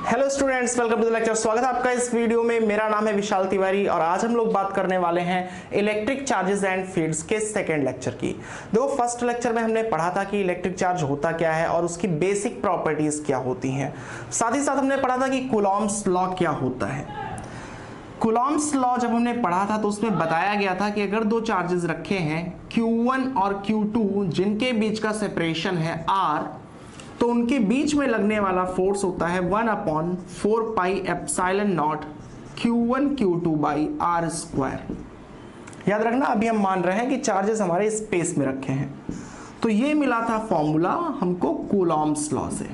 Hello students, welcome to the lecture. स्वागत है आपका इस वीडियो में। मेरा नाम है विशाल तिवारी और आज हम लोग बात करने वाले हैं इलेक्ट्रिक चार्जेस एंड फील्ड्स के सेकंड लेक्चर की। देखो, फर्स्ट लेक्चर में हमने पढ़ा था कि इलेक्ट्रिक चार्ज होता क्या है और उसकी बेसिक प्रॉपर्टीज क्या होती हैं। साथ ही साथ हमने पढ़ा था कि कूलॉम्स लॉ क्या होता है। कूलॉम्स लॉ जब हमने पढ़ा था तो उसमें बताया गया था कि अगर दो चार्जेस रखे हैं Q1 और Q2 जिनके बीच का सेपरेशन है R, तो उनके बीच में लगने वाला फोर्स होता है 1/4 pi epsilon not Q1 Q2 by R square. याद रखना, अभी हम मान रहे हैं कि चार्जेस हमारे स्पेस में रखे हैं। तो ये मिला था फॉर्मूला हमको कूलॉम्स लॉ से।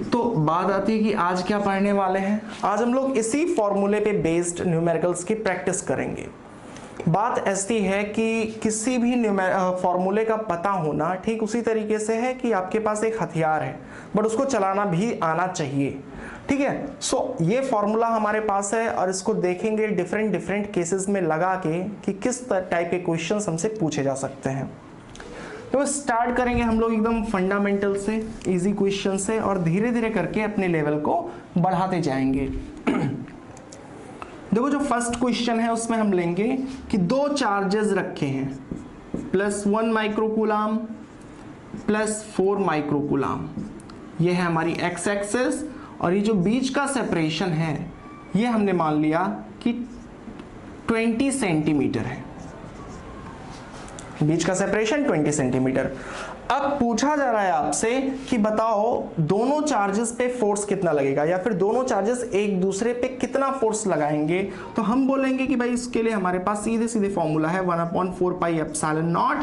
तो बात आती है कि आज क्या पढ़ने वाले हैं। आज हम लोग इसी फॉर्मूले पे बेस्ड न्यूमेरिकल्स की प्रैक्टिस करेंगे। बात ऐसी है कि किसी भी फॉर्मूले का पता होना ठीक उसी तरीके से है कि आपके पास एक हथियार है बट उसको चलाना भी आना चाहिए। ठीक है, सो ये फॉर्मूला हमारे पास है और इसको देखेंगे डिफरेंट केसेस में लगा के कि किस टाइप के क्वेश्चंस हमसे पूछे जा सकते हैं। तो स्टार्ट करेंगे हम लोग एकदम फंडामेंटल से, इजी क्वेश्चन से, और धीरे धीरे करके अपने लेवल को बढ़ाते जाएंगे। देखो, जो फर्स्ट क्वेश्चन है उसमें हम लेंगे कि दो चार्जेस रखे हैं +1 माइक्रोकूलम +4 माइक्रोकूलम। ये है हमारी एक्स एक्सिस और ये जो बीच का सेपरेशन है ये हमने मान लिया कि 20 सेंटीमीटर है। बीच का सेपरेशन 20 सेंटीमीटर। अब पूछा जा रहा है आपसे कि बताओ दोनों चार्जेस पे फोर्स कितना लगेगा या फिर दोनों चार्जेस एक दूसरे पे कितना फोर्स लगाएंगे। तो हम बोलेंगे कि भाई इसके लिए हमारे पास सीधे सीधे फॉर्मूला है 1/4 pi epsilon not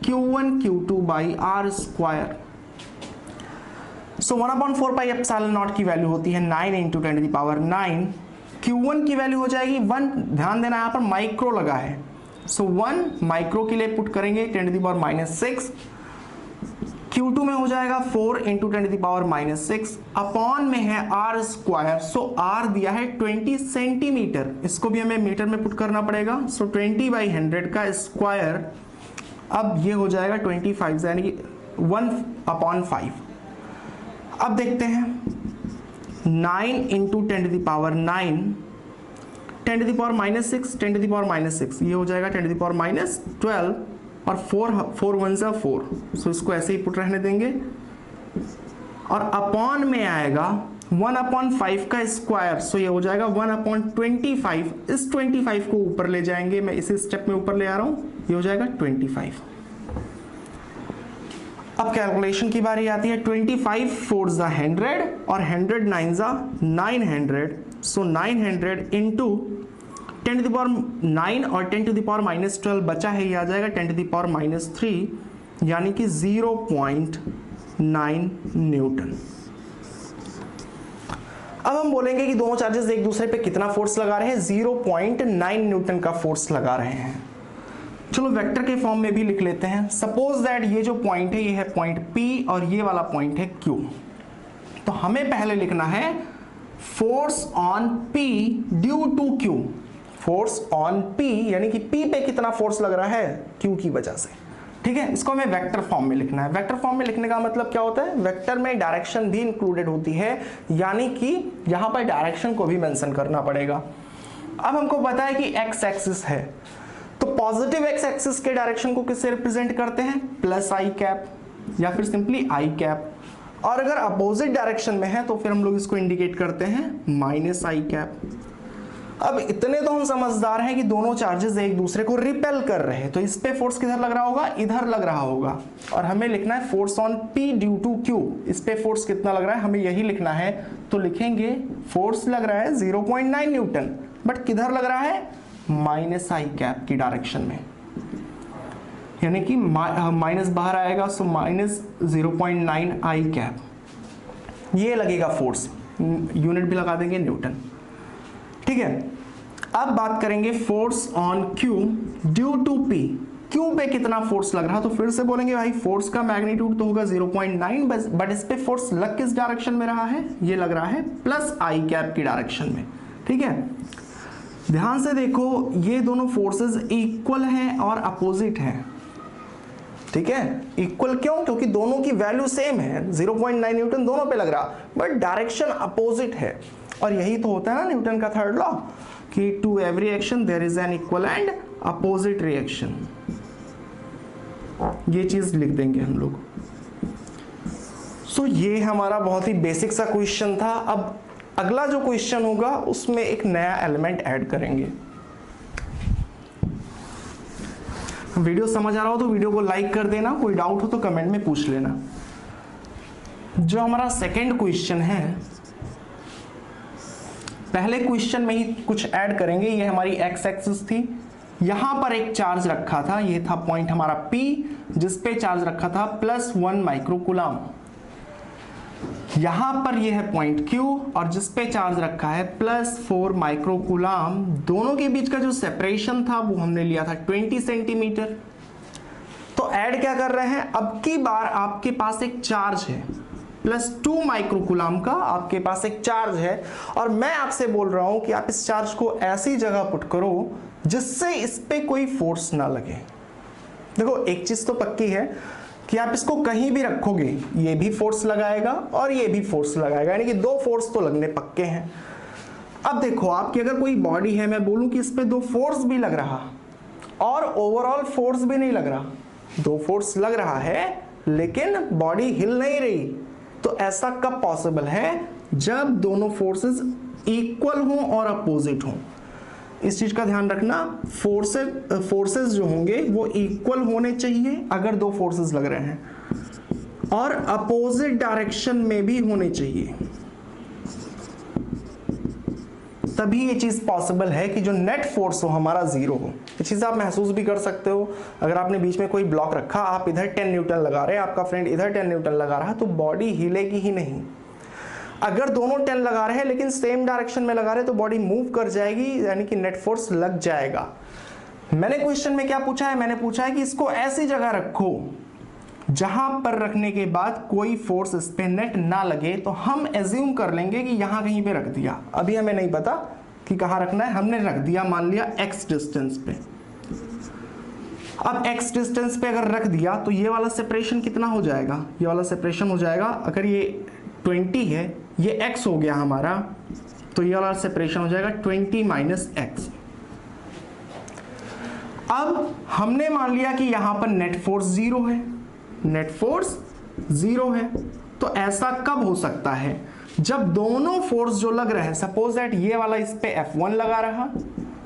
Q1 Q2 by R square. So 1/4 pi epsilon not की वैल्यू होती है 9 × 10⁹। Q1 की वैल्यू हो जाएगी 1। ध्यान देना, यहां पर माइक्रो लगा है, सो 1 माइक्रो के लिए पुट करेंगे 10⁻⁻6। Q2 में हो जाएगा 4 × 10⁻⁻6 अपॉन में है R स्क्वायर। सो R दिया है 20 सेंटीमीटर, इसको भी हमें मीटर में पुट करना पड़ेगा। सो 20/100 का स्क्वायर, अब ये हो जाएगा 25 यानी कि 1/5। अब देखते हैं 9 × 10⁻⁹, 10⁻⁻6, 10⁻⁻6 ये हो जाएगा 10⁻12 और 4 1 सा 4। सो इसको ऐसे ही पुट रहने देंगे और अपॉन में आएगा 1/5 का स्क्वायर। सो ये हो जाएगा 1/25। इस 25 को ऊपर ले जाएंगे, मैं इसी स्टेप में ऊपर ले आ रहा हूं, ये हो जाएगा 25। अब कैलकुलेशन की बारी आती है। 25 4 100 और 100 9 900। सो 900 इंटू 10⁻9 और 10⁻⁻12 बचा है, ये आ जाएगा 10⁻3 यानी कि 0.9 न्यूटन। अब हम बोलेंगे कि दोनों चार्जेस एक दूसरे पे कितना फोर्स लगा रहे हैं। 0.9 न्यूटन का फोर्स लगा रहे हैं। चलो वेक्टर के फॉर्म में भी लिख लेते हैं। सपोज दैट ये जो पॉइंट है ये है पॉइंट P और ये वाला पॉइंट है Q। तो हमें पहले लिखना है force on P due to Q। Force on P यानी कि P पे कितना फोर्स लग रहा है Q की वजह से। ठीक है, इसको हमें वेक्टर फॉर्म में लिखना है। वेक्टर फॉर्म में लिखने का मतलब क्या होता है, वेक्टर में डायरेक्शन भी इंक्लूडेड होती है, यानी कि यहां पर डायरेक्शन को भी मेंशन करना पड़ेगा। अब हमको पता है कि एक्स एक्सिस है, तो पॉजिटिव एक्स एक्सिस के डायरेक्शन को किससे रिप्रेजेंट करते हैं, +i या फिर सिंपली i। और अगर अपोजिट डायरेक्शन में है तो फिर हम लोग इसको इंडिकेट करते हैं -i। अब इतने तो हम समझदार हैं कि दोनों चार्जेस एक दूसरे को रिपेल कर रहे हैं, तो इस पे फोर्स किधर लग रहा होगा, इधर लग रहा होगा। और हमें लिखना है force on P due to Q। इस पे फोर्स कितना लग रहा है हमें यही लिखना है, तो लिखेंगे फोर्स लग रहा है 0.9 न्यूटन, बट किधर लग रहा है, -i की डायरेक्शन में, यानी कि माइनस बाहर आएगा, सो -0.9 i। ये लगेगा फोर्स, यूनिट भी लगा देंगे न्यूटन। ठीक है, अब बात करेंगे force on Q due to P। Q पे कितना फोर्स लग रहा, तो फिर से बोलेंगे भाई फोर्स का मैग्नीट्यूड तो होगा 0.9, बट इस पे फोर्स लग किस डायरेक्शन में रहा है, ये लग रहा है +i की डायरेक्शन में। ठीक है, ध्यान से देखो ये दोनों फोर्सेस इक्वल हैं और अपोजिट हैं। ठीक है, इक्वल क्यों? क्योंकि दोनों की वैल्यू सेम है, 0.9 न्यूटन दोनों पे लग रहा, बट डायरेक्शन अपोजिट है। और यही तो होता है ना न्यूटन का थर्ड लॉ, कि to every action there is an equal and opposite reaction. ये चीज लिख देंगे हम लोग। सो ये हमारा बहुत ही बेसिक सा क्वेश्चन था। अब अगला जो क्वेश्चन होगा उसमें एक नया एलिमेंट ऐड करेंगे। वीडियो समझ आ रहा हो तो वीडियो को लाइक कर देना, कोई डाउट हो तो कमेंट में पूछ लेना। जो हमारा सेकंड क्वेश्चन है, पहले क्वेश्चन में ही कुछ ऐड करेंगे। ये हमारी एक्स एक्सिस थी, यहां पर एक चार्ज रखा था, ये था पॉइंट हमारा P, जिस पे चार्ज रखा था +1 माइक्रोकूलम। यहां पर ये है पॉइंट Q और जिस पे चार्ज रखा है +4 माइक्रोकूलम। दोनों के बीच का जो सेपरेशन था वो हमने लिया था 20 सेंटीमीटर। तो ऐड क्या कर रहे हैं, अब की बार आपके पास एक चार्ज है +2 माइक्रोकूलम का, आपके पास एक चार्ज है और मैं आपसे बोल रहा हूं कि आप इस चार्ज को ऐसी जगह पुट करो जिससे इस पे कोई फोर्स ना लगे। देखो एक चीज तो पक्की है कि आप इसको कहीं भी रखोगे ये भी फोर्स लगाएगा और ये भी फोर्स लगाएगा, यानी कि दो फोर्स तो लगने पक्के हैं। अब देखो आपकी अगर कोई बॉडी है, मैं बोलूं कि इस पे दो फोर्स भी लग रहा और ओवरऑल फोर्स भी नहीं लग रहा, दो फोर्स लग रहा है लेकिन बॉडी हिल नहीं रही, तो ऐसा कब पॉसिबल है? जब दोनों फोर्सेस इक्वल हों और अपोजिट हों। इस चीज का ध्यान रखना, फोर्सेस जो होंगे वो इक्वल होने चाहिए अगर दो फोर्सेस लग रहे हैं, और अपोजिट डायरेक्शन में भी होने चाहिए, तभी ये चीज पॉसिबल है कि जो नेट फोर्स हो हमारा 0 हो। ये चीज आप महसूस भी कर सकते हो। अगर आपने बीच में कोई ब्लॉक रखा, आप इधर 10 न्यूटन लगा रहे हैं, आपका फ्रेंड इधर 10 न्यूटन लगा रहा है, तो बॉडी हिलेगी ही नहीं। अगर दोनों 10 लगा रहे हैं लेकिन सेम डायरेक्शन में लगा रहे हैं तो बॉडी मूव कर जाएगी, यानी कि नेट फोर्स लग जाएगा। मैंने क्वेश्चन में क्या पूछा है? मैंने पूछा है कि इसको ऐसी जगह रखो जहां पर रखने के बाद कोई फोर्स इस पे नेट ना लगे। तो हम एज्यूम कर लेंगे कि यहां कहीं पे रख दिया, अभी हमें नहीं पता कि कहां रखना है, हमने रख दिया मान लिया x डिस्टेंस पे। अब x डिस्टेंस पे अगर रख दिया तो ये वाला सेपरेशन कितना हो जाएगा? ये वाला सेपरेशन हो जाएगा, अगर ये 20 है, ये x हो गया हमारा, तो ये वाला सेपरेशन हो जाएगा 20 - x। अब हमने मान लिया कि यहां पर नेट फोर्स 0 है, नेट फोर्स 0 है। तो ऐसा कब हो सकता है? जब दोनों फोर्स जो लग रहे हैं, सपोज दैट ये वाला इस पे F1 लगा रहा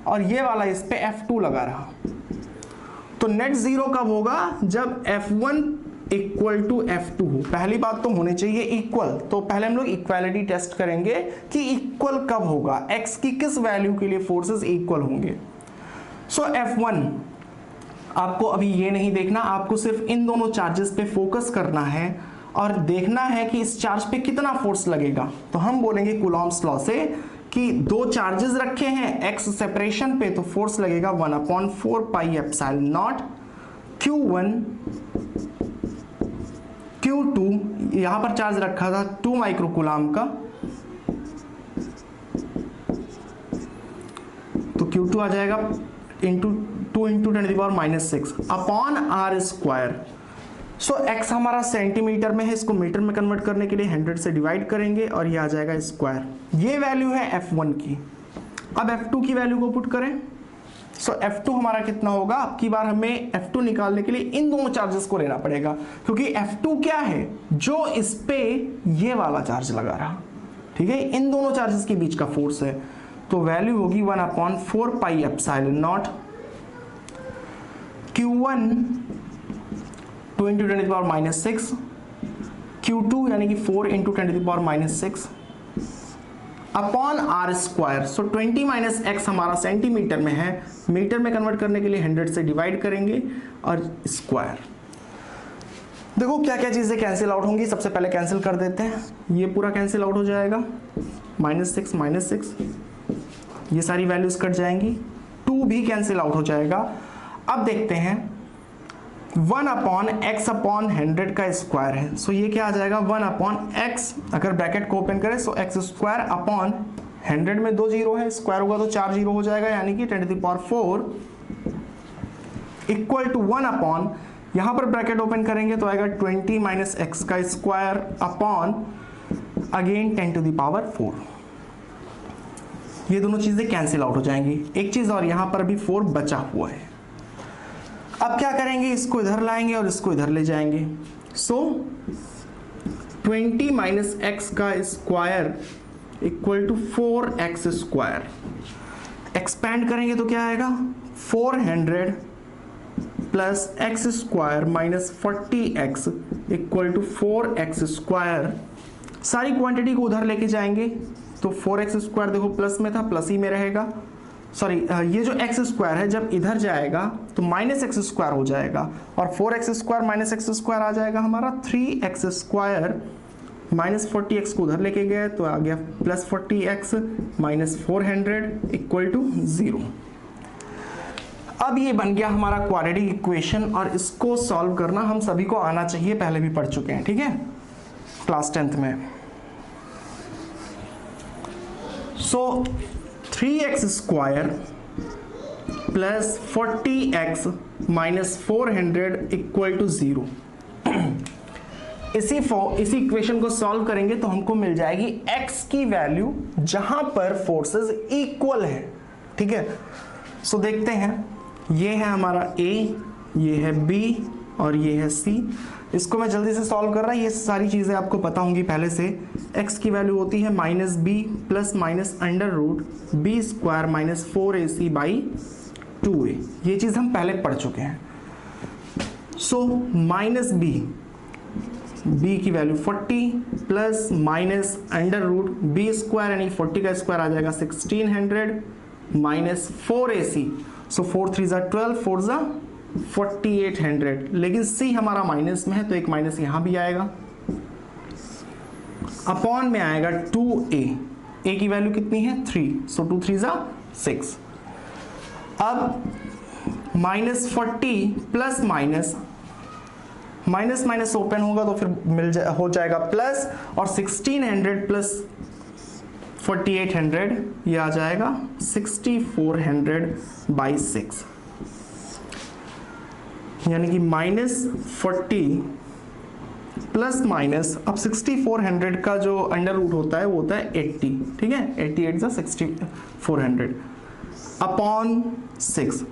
और ये वाला इस पे F2 लगा रहा, तो नेट 0 कब होगा? जब F1 = F2 हो। पहली बात तो होने चाहिए इक्वल, तो पहले हम लोग इक्वालिटी टेस्ट करेंगे कि इक्वल कब होगा, x की किस वैल्यू के लिए फोर्सेस इक्वल होंगे। सो F1 आपको अभी ये नहीं देखना, आपको सिर्फ इन दोनों चार्जेस पे फोकस करना है और देखना है कि इस चार्ज पे कितना फोर्स लगेगा। तो हम बोलेंगे कूलॉम्स लॉ से कि दो चार्जेस रखे हैं x सेपरेशन पे, तो फोर्स लगेगा 1/4 πε0 Q1 Q2, यहां पर चार्ज रखा था 2 माइक्रोकूलम का, तो Q2 आ जाएगा 2 × 10⁻⁶ अपॉन r²। सो x हमारा सेंटीमीटर में है, इसको मीटर में कन्वर्ट करने के लिए 100 से डिवाइड करेंगे और ये आ जाएगा स्क्वायर। ये वैल्यू है F1 की। अब F2 की वैल्यू को पुट करें, सो F2 हमारा कितना होगा? अब की बार हमें F2 निकालने के लिए इन दोनों चार्जेस को लेना पड़ेगा, क्योंकि F2 क्या है? जो इस पे ये वाला चार्ज लगा रहा, ठीक है, इन दोनों चार्जेस के बीच का फोर्स है। तो वैल्यू होगी 1/4 πε0 Q1 2 × 10⁻⁶, Q2 यानी कि 4 × 10⁻⁶ अपॉन r²। सो 20 - x हमारा सेंटीमीटर में है, मीटर में कन्वर्ट करने के लिए 100 से डिवाइड करेंगे और स्क्वायर। देखो क्या क्या चीजें कैंसिल आउट होंगी। सबसे पहले कैंसिल कर देते हैं, ये पूरा कैंसिल आउट हो जाएगा, -6 ये सारी वैल्यूज कट जाएंगी, 2 भी कैंसिल आउट हो जाएगा। अब देखते हैं 1/x/100 का स्क्वायर है, सो ये क्या आ जाएगा? 1/x, अगर ब्रैकेट को ओपन करें सो x² अपॉन 100 में 2 जीरो है, स्क्वायर होगा तो 4 जीरो हो जाएगा, यानी कि 10⁴ इक्वल टू 1/ यहां पर ब्रैकेट ओपन करेंगे तो आएगा 20 माइनस एक्स का square upon again 10 to the power 4। ये दोनों चीजें कैंसिल आउट हो जाएंगी। एक चीज और, यहां पर भी 4 बचा हुआ है। अब क्या करेंगे, इसको इधर लाएंगे और इसको इधर ले जाएंगे। सो 20 माइनस एक्स का square equal to 4x square. Expand करेंगे तो क्या आएगा, 400 plus X square minus 40x equal to 4x square. सारी क्वांटिटी को उधर लेके जाएंगे तो 4x स्क्वायर देखो प्लस में था, प्लस ही में रहेगा। सॉरी, ये जो x स्क्वायर है जब इधर जाएगा तो माइनस एक्स स्क्वायर हो जाएगा और 4x square minus x square आ जाएगा हमारा 3x स्क्वायर माइनस 40x को उधर लेके गए तो आ गया plus 40x minus 400 equal to 0। अब ये बन गया हमारा क्वाड्रेटिक इक्वेशन और इसको सॉल्व करना हम सभी को आना चाहिए, पहले भी पढ़ चुके हैं, ठीक है, क्लास 10th में। So 3x square plus 40x minus 400 equal to 0। इसी इक्वेशन को सॉल्व करेंगे तो हमको मिल जाएगी x की वैल्यू जहां पर फोर्सेस इक्वल है, ठीक है। सो देखते हैं, ये है हमारा A, ये है B और ये है C। इसको मैं जल्दी से सॉल्व कर रहा, ये सारी चीजें आपको पता होंगी पहले से। x की वैल्यू होती है minus B plus minus under root B square minus 4ac by 2a। ये चीज हम पहले पढ़ चुके हैं। सो माइनस b की value 40 plus minus under root B square यानी 40 का स्क्वायर आ जाएगा 1600 माइनस 4ac। सो 4 3 जा 12, 4 जा 4800। लेकिन c हमारा माइनस में है तो एक माइनस यहां भी आएगा, अपॉन में आएगा 2a। a की वैल्यू कितनी है 3, सो 2 3 जा 6। अब minus 40 plus minus minus open होगा तो फिर हो जाएगा प्लस, और 1600 प्लस 4800 ये आ जाएगा 6400 बाई 6, यानी कि माइनस 40 प्लस माइनस, अब 6400 का जो अंडर रूट होता है वो होता है 80, ठीक है, 88 जा 6400 अपॉन 6।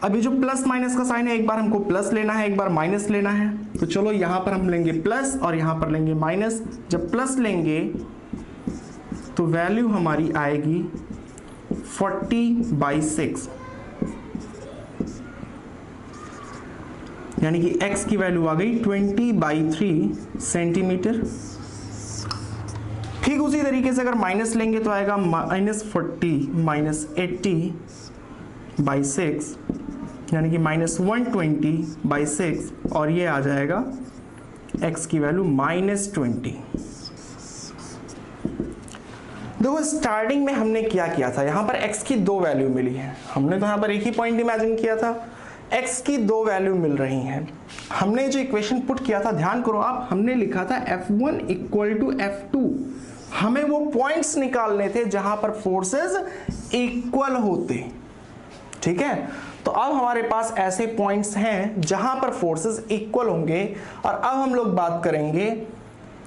अभी जो प्लस माइनस का साइन है, एक बार हमको प्लस लेना है एक बार माइनस लेना है, तो चलो यहां पर हम लेंगे प्लस और यहां पर लेंगे माइनस। जब प्लस लेंगे तो वैल्यू हमारी आएगी 40 बाई 6, यानी कि x की वैल्यू आ गई 20 बाई 3 सेंटीमीटर। ठीक उसी तरीके से अगर माइनस लेंगे तो आएगा माइनस 40 माइनस 80 बाई 6, यानी कि माइनस 120 बाई 6, और ये आ जाएगा x की वैल्यू माइनस 20। देखो स्टार्टिंग में हमने क्या किया था, यहां पर x की 2 वैल्यू मिली है। हमने तो यहां पर एक ही पॉइंट इमेजिन किया था, x की 2 वैल्यू मिल रही हैं। हमने जो इक्वेशन पुट किया था, ध्यान करो आप, हमने लिखा था F1 इक्वल टू F2। हमें वो पॉइंट्स निकालने थे जहां पर फोर्सेस इक्वल होते, ठीक है। तो अब हमारे पास ऐसे पॉइंट्स हैं जहां पर फोर्सेस इक्वल होंगे, और अब हम लोग बात करेंगे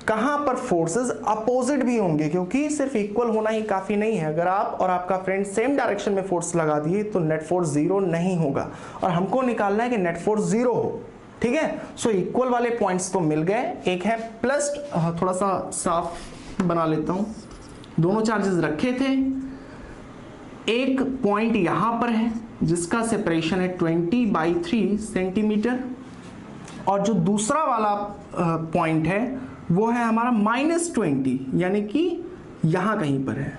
कहां पर फोर्सेस अपोजिट भी होंगे, क्योंकि सिर्फ इक्वल होना ही काफी नहीं है। अगर आप और आपका फ्रेंड सेम डायरेक्शन में फोर्स लगा दिए तो नेट फोर्स 0 नहीं होगा, और हमको निकालना है कि नेट फोर्स 0 हो, ठीक है। सो इक्वल वाले पॉइंट्स तो मिल गए। एक है प्लस, थोड़ा सा साफ बना लेता हूं, दोनों चार्जेस रखे थे। एक पॉइंट यहां पर है जिसका सेपरेशन है 20 बाई 3 सेंटीमीटर, और जो दूसरा वाला पॉइंट है वो है हमारा माइनस 20, यानी कि यहां कहीं पर है।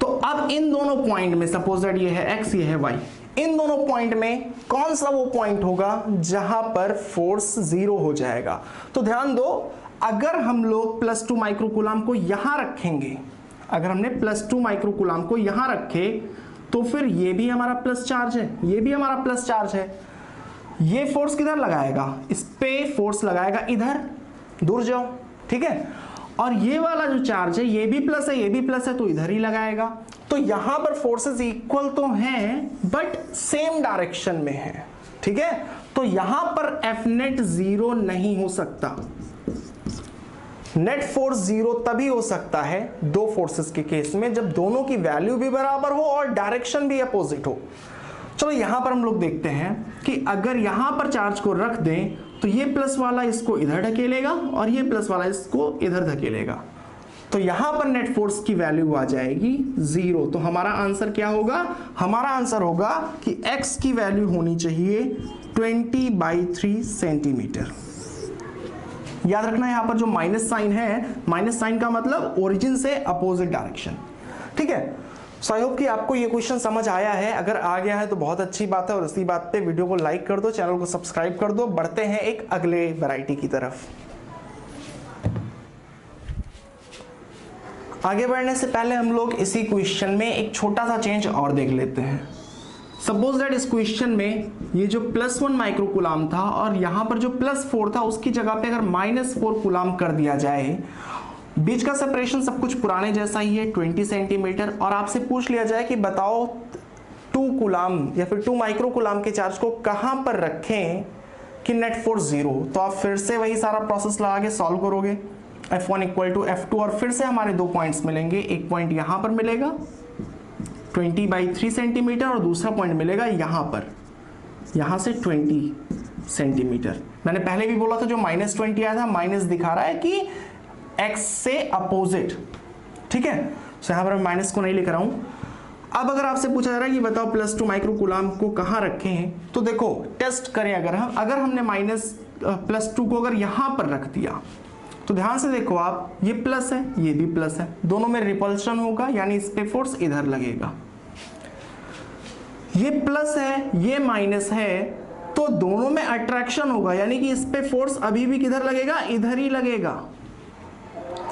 तो अब इन दोनों पॉइंट में, सपोज दैट ये है x ये है y, इन दोनों पॉइंट में कौन सा वो पॉइंट होगा जहां पर फोर्स 0 हो जाएगा। तो ध्यान दो, अगर हम लोग +2 माइक्रोकूलम को यहां रखेंगे, अगर हमने +2 माइक्रोकूलम को यहां रखे तो फिर ये भी हमारा प्लस चार्ज है, ये भी हमारा प्लस चार्ज है। ये फोर्स किधर लगाएगा, इस पे फोर्स लगाएगा इधर, दूर जाओ, ठीक है। और ये वाला जो चार्ज है ये भी प्लस है, ये भी प्लस है, तो इधर ही लगाएगा। तो यहां पर फोर्सेस इक्वल तो हैं बट सेम डायरेक्शन में है। ठीक है, तो यहां पर एफ नेट 0 नहीं हो सकता। नेट फोर्स 0 तभी हो सकता है दो फोर्सेस के केस में, जब दोनों की वैल्यू भी बराबर हो और डायरेक्शन भी अपोजिट हो। चलो यहां पर हम लोग देखते हैं कि अगर यहां पर चार्ज को रख दें तो ये प्लस वाला इसको इधर ढकेलेगा और ये प्लस वाला इसको इधर धकेलेगा, तो यहां पर नेट फोर्स की वैल्यू आ जाएगी 0। तो हमारा आंसर क्या होगा? हमारा आंसर होगा कि x की वैल्यू होनी चाहिए 20/3 सेंटीमीटर। याद रखना यहां पर जो माइनस साइन है, माइनस साइन का मतलब ओरिजिन से अपोजिट डायरेक्शन। ठीक है, सो आई होप कि आपको ये क्वेश्चन समझ आया है। अगर आ गया है तो बहुत अच्छी बात है, और इसी बात पे वीडियो को लाइक कर दो, चैनल को सब्सक्राइब कर दो। बढ़ते हैं एक अगले वैरायटी की तरफ। आगे बढ़ने से पहले हम लोग इसी क्वेश्चन में एक छोटा सा चेंज और देख लेते हैं। सपोज दैट इस क्वेश्चन में ये जो +1 माइक्रो कूलाम था और यहां पर जो +4 था उसकी जगह पे अगर -4 कूलाम कर दिया जाए, बीच का सेपरेशन सब कुछ पुराने जैसा ही है 20 सेंटीमीटर, और आपसे पूछ लिया जाए कि बताओ 2 कूलाम या फिर 2 माइक्रो कूलाम के चार्ज को कहां पर रखें कि नेट फोर्स 0, तो आप फिर से वही सारा प्रोसेस लगा के सॉल्व करोगे। F1 = F2 और फिर से हमारे दो पॉइंट्स मिलेंगे। एक पॉइंट यहां पर मिलेगा 20/3 सेंटीमीटर और दूसरा पॉइंट मिलेगा यहां पर, यहां से 20 सेंटीमीटर। मैंने पहले भी बोला था जो -20 आया था, माइनस दिखा रहा है कि x से अपोजिट। ठीक है, तो यहां पर मैं माइनस को नहीं लिख रहा हूं। अब अगर आपसे पूछा जा रहा है कि बताओ +2 माइक्रो कूलाम को कहां रखे हैं, तो देखो टेस्ट करें। अगर हमने +2 को अगर यहां पर रख दिया तो ध्यान से देखो आप, ये प्लस है ये भी प्लस है, दोनों में रिपल्शन होगा, यानी इस पे फोर्स इधर लगेगा। ये प्लस है ये माइनस है, तो दोनों में अट्रैक्शन होगा, यानी कि इस पे फोर्स अभी भी किधर लगेगा? इधर ही लगेगा।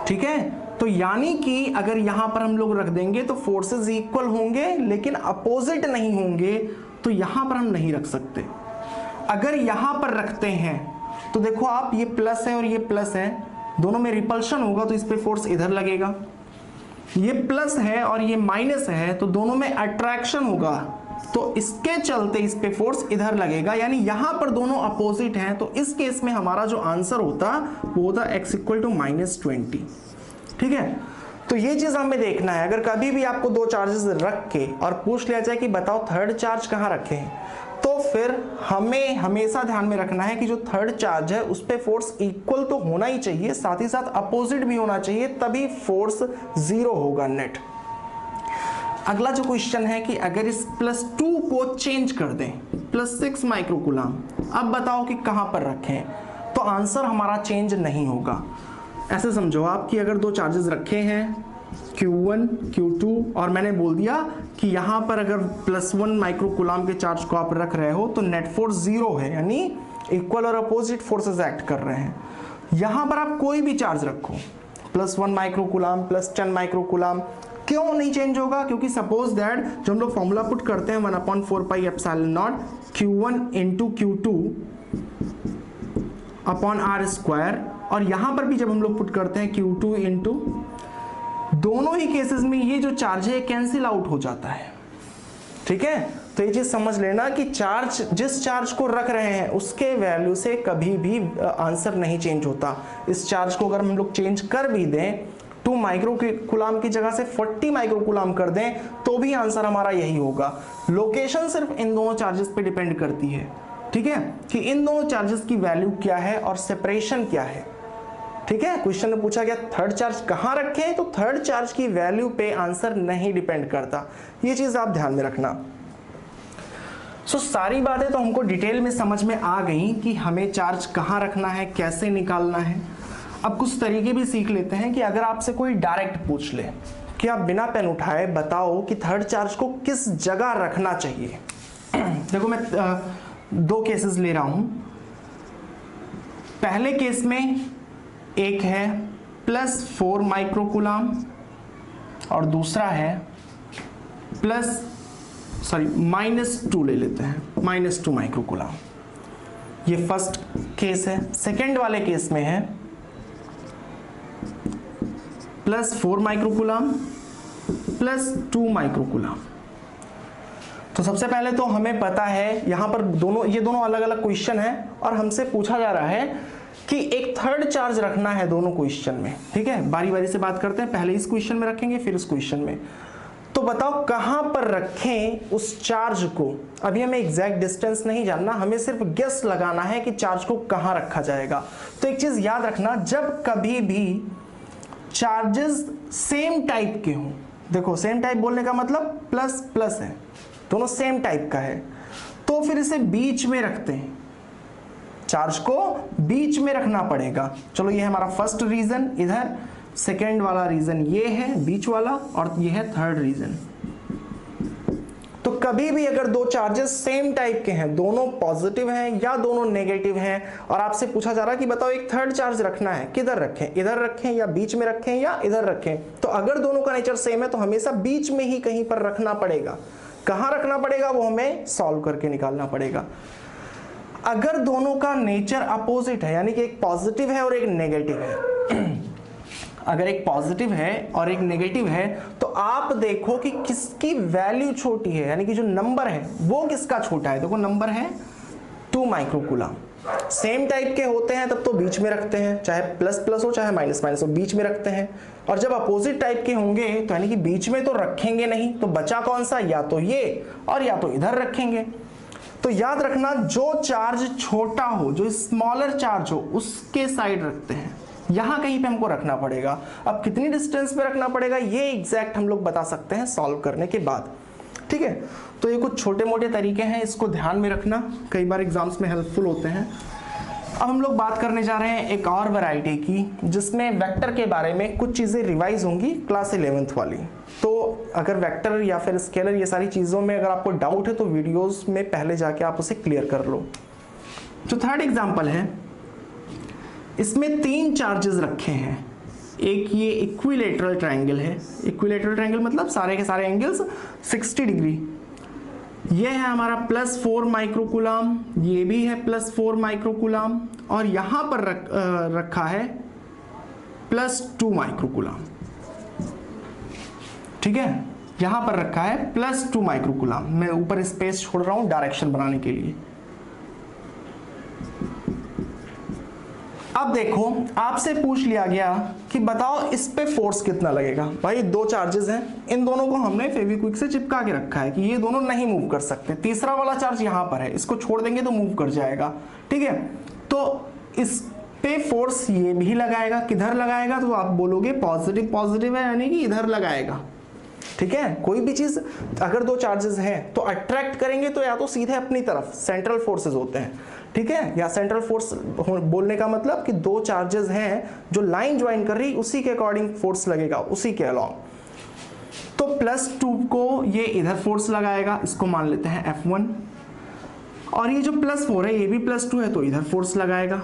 ठीक है, तो यानी कि अगर यहां पर हम लोग रख देंगे तो फोर्सेस इक्वल होंगे लेकिन अपोजिट नहीं होंगे, तो यहां पर हम नहीं रख सकते। अगर यहां पर रखते हैं तो देखो आप, ये प्लस है और ये प्लस है, दोनों में रिपल्शन होगा तो इस पे फोर्स इधर लगेगा। ये प्लस है और ये माइनस है, तो दोनों में अट्रैक्शन होगा, तो इसके चलते इस पे फोर्स इधर लगेगा, यानी यहां पर दोनों अपोजिट हैं। तो इस केस में हमारा जो आंसर होता वो होता x = -20। ठीक है, तो ये चीज हमें देखना है। अगर कभी भी आपको दो चार्जेस रख के और पूछ लिया जाए कि बताओ थर्ड चार्ज कहां रखें, तो फिर हमें हमेशा ध्यान में रखना है कि जो थर्ड चार्ज है उस पे फोर्स इक्वल तो होना ही चाहिए, साथ ही साथ अपोजिट भी होना चाहिए, तभी फोर्स 0 होगा नेट। अगला जो क्वेश्चन है कि अगर इस +2 को चेंज कर दें +6 माइक्रो कूलाम, अब बताओ कि कहां पर रखें, तो आंसर हमारा चेंज नहीं होगा। ऐसे समझो आप कि अगर दो चार्जेस रखे हैं Q1 Q2 और मैंने बोल दिया कि यहां पर अगर +1 माइक्रो कूलाम के चार्ज को आप रख रहे हो तो नेट फोर्स 0 है, यानी इक्वल और अपोजिट फोर्सेस एक्ट कर रहे हैं। यहां पर आप कोई भी चार्ज रखो, +1 माइक्रो कूलाम +10 माइक्रो कूलाम, क्यों नहीं चेंज होगा? क्योंकि सपोज दैट जो हम लोग फॉर्मूला पुट करते हैं 1/4πε0 Q1 × Q2 r², और यहां पर भी जब हम लोग पुट करते हैं Q2 × दोनों ही केसेस में ये जो चार्ज है कैंसिल आउट हो जाता है। ठीक है, तो ये चीज समझ लेना कि चार्ज, जिस चार्ज को रख रहे हैं उसके वैल्यू से कभी भी आंसर नहीं चेंज होता। इस चार्ज को अगर हम लोग चेंज कर भी दें, 2 माइक्रो कूलाम की जगह से 40 माइक्रो कूलाम कर दें, तो भी आंसर हमारा यही होगा। लोकेशन सिर्फ इन दोनों चार्जेस पे डिपेंड करती है। ठीक है, कि इन दोनों चार्जेस की वैल्यू क्या है और सेपरेशन क्या है। ठीक है, क्वेश्चन में पूछा गया थर्ड चार्ज कहां रखें, तो थर्ड चार्ज की वैल्यू पे आंसर नहीं डिपेंड करता। ये चीज आप ध्यान में रखना। सारी बातें तो हमको डिटेल में समझ में आ गई कि हमें चार्ज कहां रखना है, कैसे निकालना है। अब कुछ तरीके भी सीख लेते हैं कि अगर आपसे कोई डायरेक्ट पूछ ले कि आप बिना पेन उठाए बताओ कि थर्ड चार्ज को किस जगह रखना चाहिए। देखो मैं दो केसेस ले रहा हूं। पहले केस में एक है +4 माइक्रो कूलाम और दूसरा है -2 ले लेते हैं, -2 माइक्रो कूलाम। ये फर्स्ट केस है। सेकेंड वाले केस में है +4 माइक्रो कूलाम +2 माइक्रो कूलाम। तो सबसे पहले तो हमें पता है यहां पर ये दोनों अलग अलग क्वेश्चन है और हमसे पूछा जा रहा है कि एक थर्ड चार्ज रखना है दोनों क्वेश्चन में। ठीक है, बारी बारी से बात करते हैं, पहले इस क्वेश्चन में रखेंगे फिर इस क्वेश्चन में। तो बताओ कहां पर रखें उस चार्ज को। अभी हमें एग्जैक्ट डिस्टेंस नहीं जानना, हमें सिर्फ गेस लगाना है कि चार्ज को कहां रखा जाएगा। तो एक चीज याद रखना, जब कभी भी चार्जेस सेम टाइप के हों, देखो सेम टाइप बोलने का मतलब प्लस प्लस है, दोनों सेम टाइप का है, तो फिर इसे बीच में रखते हैं, चार्ज को बीच में रखना पड़ेगा। चलो ये है हमारा फर्स्ट रीजन, इधर सेकेंड वाला रीजन ये है बीच वाला, और ये है थर्ड रीजन। तो कभी भी अगर दो चार्जेस सेम टाइप के हैं, दोनों पॉजिटिव हैं या दोनों नेगेटिव हैं, और आपसे पूछा जा रहा है कि बताओ एक थर्ड चार्ज रखना है, किधर रखें, इधर रखें या बीच में रखें या इधर रखें, तो अगर दोनों का नेचर सेम है तो हमेशा बीच में ही कहीं पर रखना पड़ेगा। कहां रखना पड़ेगा वो हमें सॉल्व करके निकालना पड़ेगा। अगर दोनों का नेचर अपोजिट है, यानी कि एक पॉजिटिव है और एक नेगेटिव है अगर एक पॉजिटिव है और एक नेगेटिव है, तो आप देखो कि किसकी वैल्यू छोटी है, यानी कि जो नंबर है वो किसका छोटा है। देखो नंबर है 2 माइक्रोकूलम। सेम टाइप के होते हैं तब तो बीच में रखते हैं, चाहे प्लस प्लस हो चाहे माइनस माइनस हो, बीच में रखते हैं। और जब अपोजिट टाइप के होंगे तो यानी कि बीच में तो रखेंगे नहीं, तो बचा कौन सा, या तो ये और या तो इधर रखेंगे। तो याद रखना, जो चार्ज छोटा हो, जो स्मॉलर चार्ज हो, उसके साइड रखते हैं, यहां कहीं पे हमको रखना पड़ेगा। अब कितनी डिस्टेंस पे रखना पड़ेगा ये एग्जैक्ट हम लोग बता सकते हैं सॉल्व करने के बाद। ठीक है, तो ये कुछ छोटे मोटे तरीके हैं, इसको ध्यान में रखना, कई बार एग्जाम्स में हेल्पफुल होते हैं। अब हम लोग बात करने जा रहे हैं एक और वैरायटी की, जिसमें वेक्टर के बारे में कुछ चीजें रिवाइज होंगी क्लास 11th वाली। तो अगर वेक्टर या फिर स्केलर ये सारी चीजों में अगर आपको डाउट है तो वीडियोस में पहले जाके आप उसे क्लियर कर लो। जो थर्ड एग्जाम्पल है, इसमें 3 चार्जेस रखे हैं। एक ये इक्विलेटरल ट्रायंगल है, इक्विलेटरल ट्रायंगल मतलब सारे के सारे एंगल्स 60 डिग्री। ये है हमारा +4 माइक्रोकूलम, ये भी है +4 माइक्रोकूलम, और यहां पर रखा है +2 माइक्रोकूलम। ठीक है, यहां पर रखा है +2 माइक्रोकूलम। मैं ऊपर स्पेस छोड़ रहा हूं डायरेक्शन बनाने के लिए। अब देखो आपसे पूछ लिया गया कि बताओ इस पे फोर्स कितना लगेगा। भाई 2 चार्जेस हैं, इन दोनों को हमने फेविक्विक से चिपका के रखा है कि ये दोनों नहीं मूव कर सकते। तीसरा वाला चार्ज यहां पर है, इसको छोड़ देंगे तो मूव कर जाएगा। ठीक है, तो इस पे फोर्स ये भी लगाएगा। किधर लगाएगा, तो आप बोलोगे पॉजिटिव पॉजिटिव है, यानी कि इधर लगाएगा। ठीक है, कोई भी चीज अगर 2 चार्जेस हैं तो अट्रैक्ट करेंगे तो या तो सीधे अपनी तरफ सेंट्रल फोर्सेस होते हैं। ठीक है, या सेंट्रल फोर्स बोलने का मतलब कि 2 चार्जेस हैं जो लाइन ज्वाइन कर रही, उसी के अकॉर्डिंग फोर्स लगेगा, उसी के अलॉन्ग। तो +2 को ये इधर फोर्स लगाएगा, इसको मान लेते हैं F1, और ये जो +4 है ये भी +2 है तो इधर फोर्स लगाएगा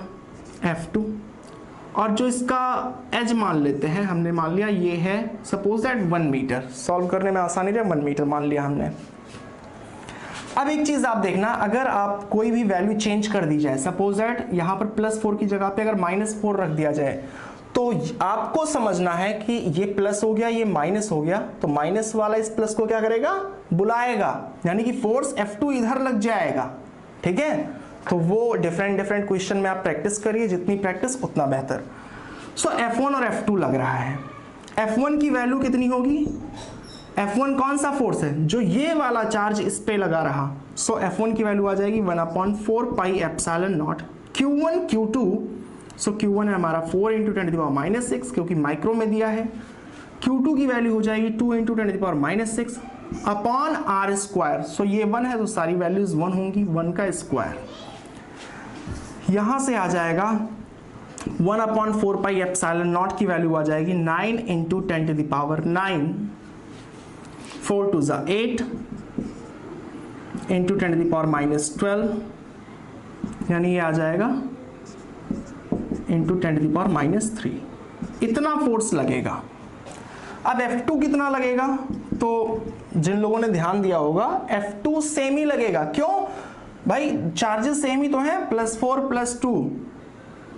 F2, और जो इसका एज मान लेते हैं, हमने मान लिया ये है सपोज दैट 1 मीटर। सॉल्व करने में आसानी रहे, 1 मीटर मान लिया हमने। अब एक चीज आप देखना, अगर आप कोई भी वैल्यू चेंज कर दी जाए, सपोज दैट यहां पर +4 की जगह पे अगर -4 रख दिया जाए, तो आपको समझना है कि ये प्लस हो गया ये माइनस हो गया, तो माइनस वाला इस प्लस को क्या करेगा, बुलाएगा, यानी कि फोर्स F2 इधर लग जाएगा। ठीक है, तो वो डिफरेंट क्वेश्चन में आप प्रैक्टिस करिए, जितनी प्रैक्टिस उतना बेहतर। सो F1 और F2 लग रहा है। F1 की वैल्यू कितनी होगी, F1 कौन सा फोर्स है, जो ये वाला चार्ज इस पे लगा रहा। सो F1 की वैल्यू आ जाएगी 1/4 pi epsilon not Q1 Q2। So Q1 है हमारा 4 × 10⁻⁶, क्योंकि माइक्रो में दिया है। Q2 की वैल्यू हो जाएगी 2 × 10⁻⁶ अपॉन r²। सो ये 1 है तो सारी वैल्यूज 1 होंगी, 1 का स्क्वायर। यहां से आ जाएगा 1/4 पाई एप्सिलॉन नॉट की वैल्यू आ जाएगी 9 × 10⁹, 4 2 8 × 10⁻12, यानी ये आ जाएगा × 10⁻3। इतना फोर्स लगेगा। अब F2 कितना लगेगा, तो जिन लोगों ने ध्यान दिया होगा F2 सेम ही लगेगा। क्यों भाई, चार्जेस सेम ही तो हैं, +4 +2,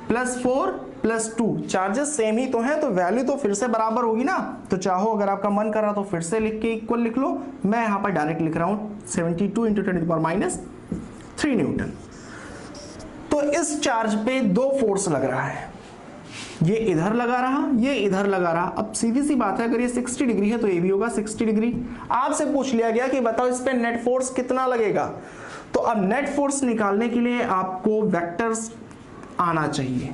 +4 +2, चार्जेस सेम ही तो हैं तो वैल्यू तो फिर से बराबर होगी ना। तो चाहो अगर आपका मन कर रहा तो फिर से लिख के इक्वल लिख लो, मैं यहां पर डायरेक्ट लिख रहा हूं 72 × 10⁻³ न्यूटन। तो इस चार्ज पे 2 फोर्स लग रहा है, ये इधर लगा रहा, ये इधर लगा रहा। अब सीधी सी बात है, अगर ये 60 डिग्री है तो ये भी होगा 60 डिग्री। आपसे पूछ लिया गया कि बताओ इस पे नेट फोर्स कितना लगेगा। तो अब नेट फोर्स निकालने के लिए आपको वेक्टर्स आना चाहिए।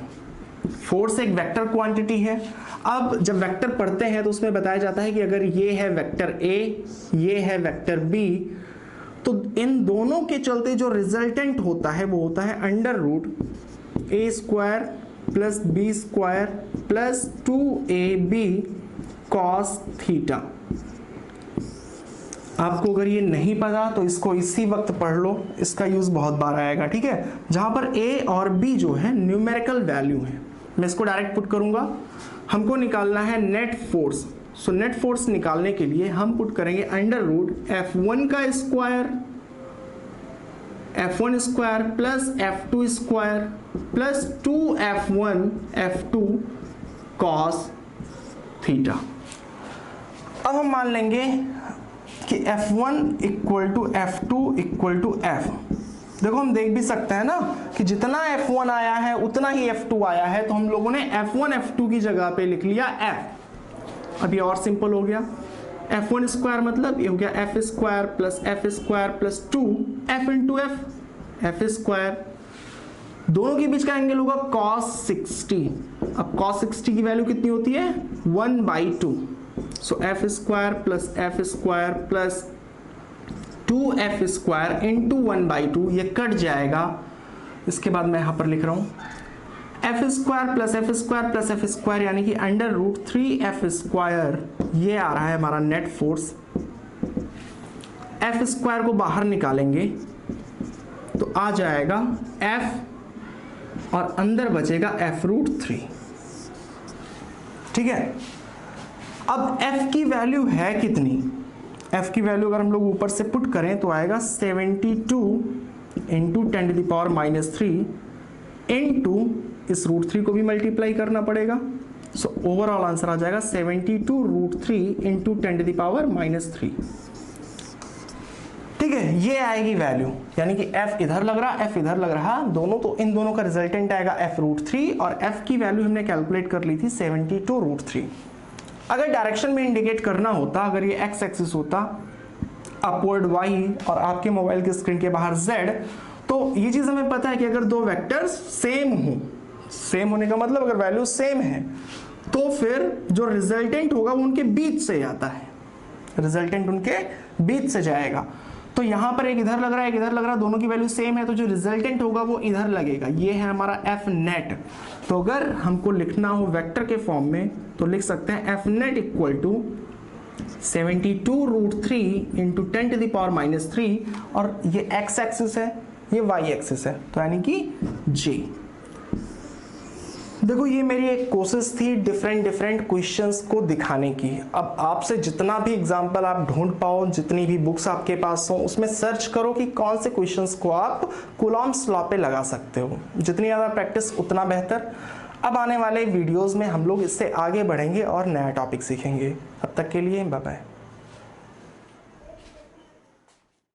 फोर्स एक वेक्टर क्वांटिटी है। अब जब वेक्टर पढ़ते हैं तो उसमें बताया जाता है कि अगर ये है वेक्टर ए, ये है वेक्टर बी, तो इन दोनों के चलते जो रिजल्टेंट होता है वो होता है √a² + b² + 2ab cos theta. आपको अगर ये नहीं पता तो इसको इसी वक्त पढ़ लो, इसका यूज बहुत बार आएगा, ठीक है। जहां पर a और b जो है न्यूमेरिकल वैल्यू है, मैं इसको डायरेक्ट पुट करूंगा। हमको निकालना है net force. So net force निकालने के लिए हम पुट करेंगे √F1 का square, F1² + F2² + 2F1 F2 cos theta. अब हम मान लेंगे कि F1 = F2 = F। देखो हम देख भी सकते हैं ना कि जितना F1 आया है उतना ही F2 आया है, तो हम लोगों ने F1 F2 की जगह पे लिख लिया F। अब ये और सिंपल हो गया। F1² मतलब ये हो गया F² + F² + 2F × F दोनों के बीच का एंगल होगा cos 60। अब cos 60 की वैल्यू कितनी होती है 1/2। सो F² + F² + 2F² × 1/2, ये कट जाएगा। इसके बाद मैं यहां पर लिख रहा हूं F² + F² + F² यानी कि √3F², ये आ रहा है हमारा नेट फोर्स। F² को बाहर निकालेंगे तो आ जाएगा F और अंदर बचेगा F√3, ठीक है। अब F की वैल्यू है कितनी, F की वैल्यू अगर हम लोग ऊपर से पुट करें तो आएगा 72 × 10⁻³ इनटू इस √3 को भी मल्टीप्लाई करना पड़ेगा। सो ओवरऑल आंसर आ जाएगा 72 √3 × 10⁻³। ठीक है, ये आएगी वैल्यू, यानी कि F इधर लग रहा, F इधर लग रहा, दोनों तो इन दोनों का रिजल्टेंट आएगा F√3 और F की वैल्यू हमने कैलकुलेट कर ली थी 72 √3। अगर डायरेक्शन में इंडिकेट करना होता, अगर ये x एक्सिस होता अपवर्ड y और आपके मोबाइल की स्क्रीन के बाहर z, तो ये चीज हमें पता है कि अगर दो वेक्टर्स सेम हो, सेम होने का मतलब अगर वैल्यू सेम है तो फिर जो रिजल्टेंट होगा वो उनके बीच से आता है, रिजल्टेंट उनके बीच से जाएगा। तो यहां पर एक इधर लग रहा है, एक इधर लग रहा है, दोनों की वैल्यू सेम है, तो जो रिजल्टेंट होगा वो इधर लगेगा। ये है हमारा F नेट। तो अगर हमको लिखना हो वेक्टर के फॉर्म में तो लिख सकते हैं F नेट = 72 √3 × 10⁻³ और ये x एक्सिस है, ये y एक्सिस है, तो यानी कि J। देखो ये मेरी एक कोशिश थी डिफरेंट क्वेश्चंस को दिखाने की। अब आपसे जितना भी एग्जांपल आप ढूंढ पाओ, जितनी भी बुक्स आपके पास हो, उसमें सर्च करो कि कौन से क्वेश्चंस को आप कूलॉम्स लॉ पे लगा सकते हो। जितनी ज़्यादा प्रैक्टिस उतना बेहतर। अब आने वाले वीडियोस में हम लोग इससे आगे बढ़ेंगे और नया टॉपिक सीखेंगे। अब तक के लिए बाय बाय।